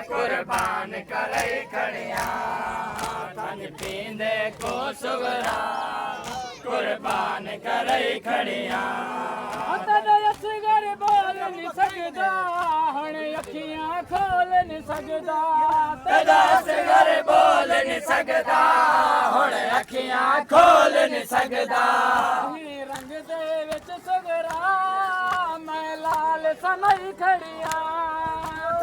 कुर्बान करे खड़िया तन पींदे को सुगरा कुर्बान करे खड़िया असगर बोल नहीं सकदा हुण अखियां खोल नहीं सकदा तेरा असगर बोल नहीं सकदा हुण अखियां खोल नहीं सकदा रंग दे विच सुगरा मैं लाल समय खड़िया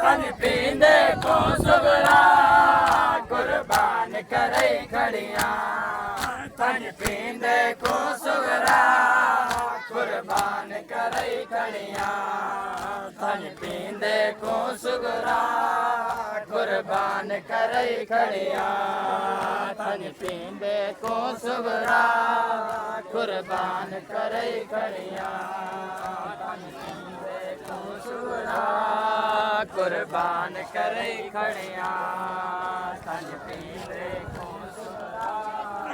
तन पींदे को सुगरा कुर्बान करे खड़िया तन पींदे को सुगरा कुर्बान करे खड़िया तन पींदे को सुगरा कुर्बान करे खड़िया तन पींदे को सुगरा कुर्बान करे खड़िया तन पींदे को सुगरा कुर्बान करे खड़िया तन पींदे को सुगरा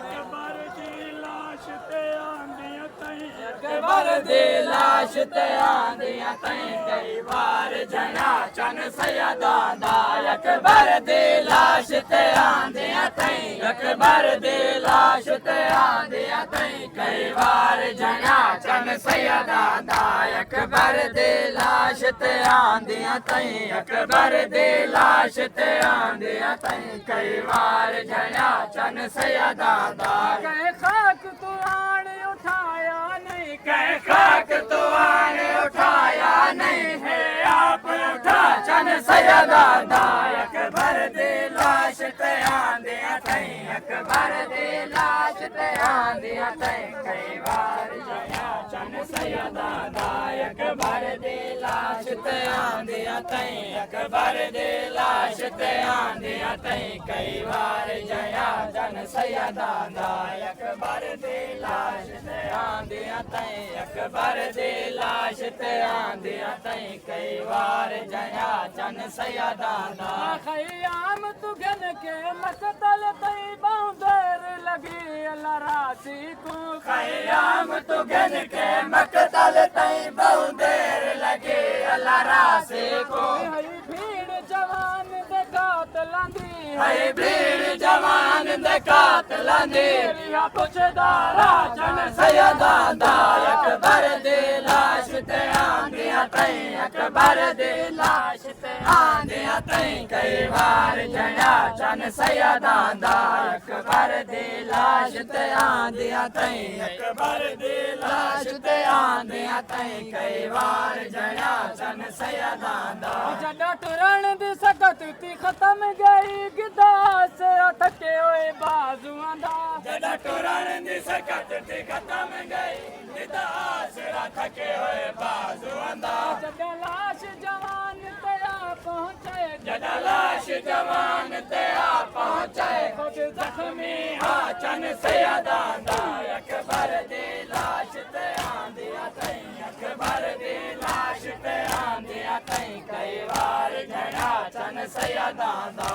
अकबर दी लाश ते आंदियां तई अकबर दी लाश ते आंदियां तई कई बार जना चन सैयदा दा अकबर दी लाश ते आंदियां तई अकबर दी लाश ते आंदियां तई कई बार जना चन सैयदा दा अकबर दी लाश ते आंदियां तई अकबर दी लाश ते आंदियां तई कई बार जना चन सैयदा दा कह खाक तू आन उठाया नहीं कह खाक तो आने उठाया नहीं है आप उठा चन सैयदा दा अकबर दी लाश ते आंदियां तई अकबर दी लाश ते आंदियां तई कई बार जया चन सैयदा दा अकबर दी लाश ते आंदियां तई अकबर दी लाश ते आंदियां तई कई बार जया चन सैयदा दा अकबर दी लाश ते आंदियां तई अकबर दी लाश ते आंदियां तई कई बार जया चन सैयदा दा खयाम तुगन के मकतल तई बांदर लगी अल्लाह रासी को खयाम तुगन के मकतल तई बहु देर लगे अल्लाह रासे को हई भीड़ जवान दे कातलांदी हई भीड़ जवान दे कातलांदी लिया पुछदारा चन सैयदा दा अकबर दी लाश ते आंदियां तई अकबर दी लाश ते आंदियां तई कई बार जया चन सैयदा दा अकबर दी लाश ते आंदियां तई अकबर दी लाश ते आंदियां तई कई बार जया चन सैयदा दा जड़ा टुरण दी सकत ती खत्म गई गिदास थके होए बाजुआं दा जड़ा टुरण दी सकत ते खत्म गई निदास थके हुए बाजू अंदा जड़ा लाश जवान तेरा पहुंचे जड़ा लाश जवान ते आ पहुंचे खुद जख्मी हाँ चन सैयदा दा अकबर दी लाश ते आंदियां तई अकबर दी लाश ते आंदियां तई कई बार जया चन सैयदा दा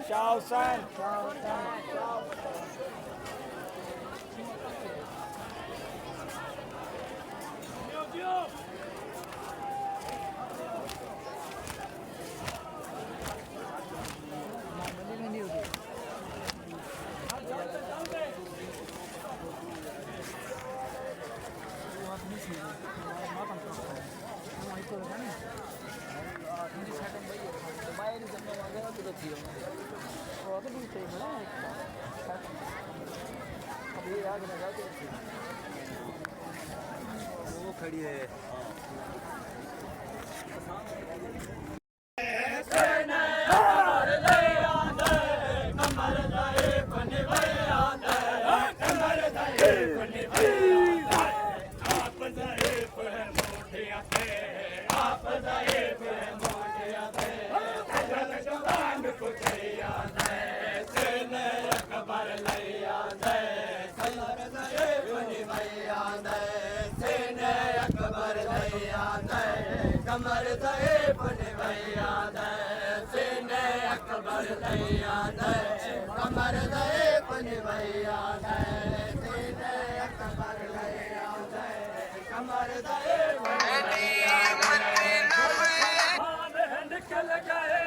शाह Husain. वो खड़ी है कमर दे पुन भैया दे सीने अकबर लैया दे कमर दे पुन भैया दे सीने अकबर लैया दे कमर दे पुन भैया निकल गए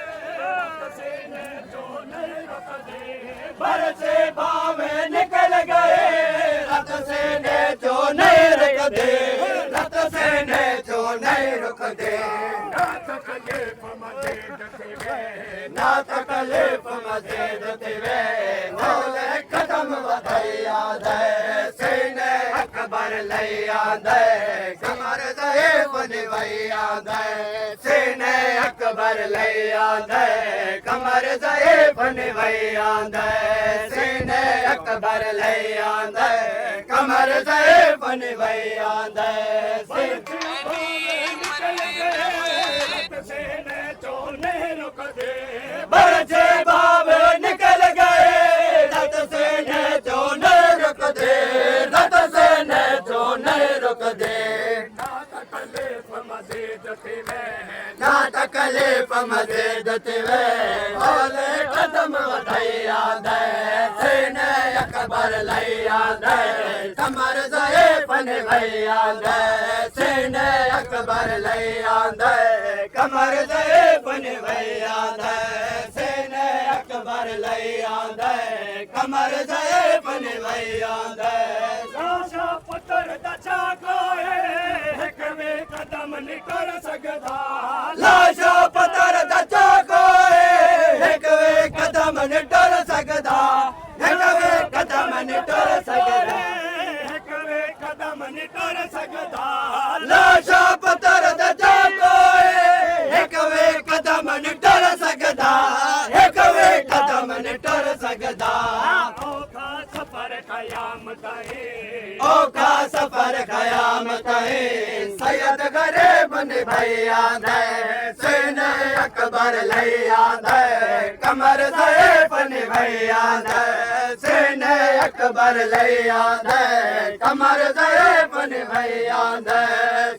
सीने जो नहीं रुकते बरसे भावे निकल गए रत सीने जो नहीं रुकते रत सीने जो नहीं रुकते ना तकलीफ मजीद थिवे नौले कदम वधैया दे सीने अकबर लैया दे कमर दे निभैया दे सीने अकबर लैया दे कमर दे निभैया दे सीने अकबर लैया दे कमर दे निभैया दे बरसे बाबे निकल गए रत से ने जो नहीं रुकते रत से ने जो नहीं रुकते ना तकलीफ मजीद थिवे ओले कदम वधैया दे सीने अकबर लैया दे कमर दे निभैया दे सीने अकबर लैया दे कमर दे निभैया दे सीने अकबर लैया दे कमर दे निभैया दे लाशा पुत्र दचा कोए हिकवे कदम निकर सगदा लाशा पुत्र दचा कोए हिकवे कदम निकर सगदा हिकवे कदम निकर सगदा हिकवे कदम निकर सगदा लाशा पुत्र दचा कोए हिकवे कदम निकर सगदा हिकवे कदम निकर सगदा औखा सफर कयामत है औखा सफर कयामत है सैयद गरीब निभैया दे सीने अकबर लैया दे कमर दे निभैया दे सीने अकबर लैया दे कमर दे निभैया दे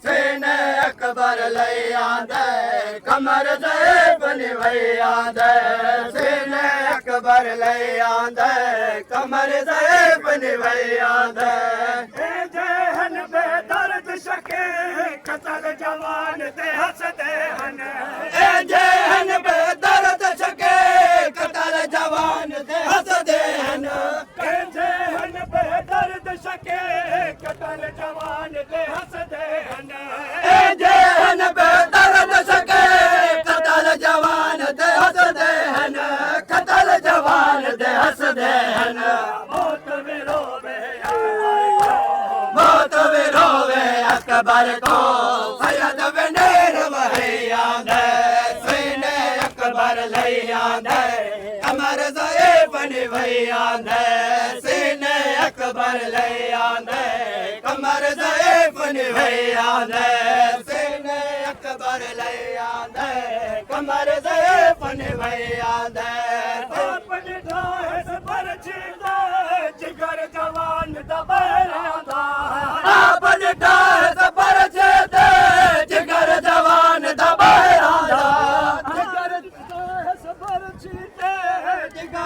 सीने अकबर लैया दे कमर दे निभैया दे सीने अकबर लैया दे कमर दे निभैया दे जहन बेदर्द शके कतल जवान दे हंसदे हन जहन बेदर्द शके कतल जवान दे हंसदे हन जहन बेदर्द शके कतल जवान दे हंसदे हन जहन बेदर्द शके कतल जवान दे हंसदे हन कतल जवान दे हंसदे हन मौत विरोवे मौत विरोवे अकबर को सैयद बनेर वहैया दे सीने अकबर लैया दे कमर दे निभैया दे सीने अकबर लैया दे कमर दे निभैया दे सीने अकबर लैया दे कमर दे निभैया दे अपने ढास पर जीता जिगर जवान दबैरांदा अपने ढास पर जीता जिगर जवान दबैरांदा जिगर ढास पर जीता जिगर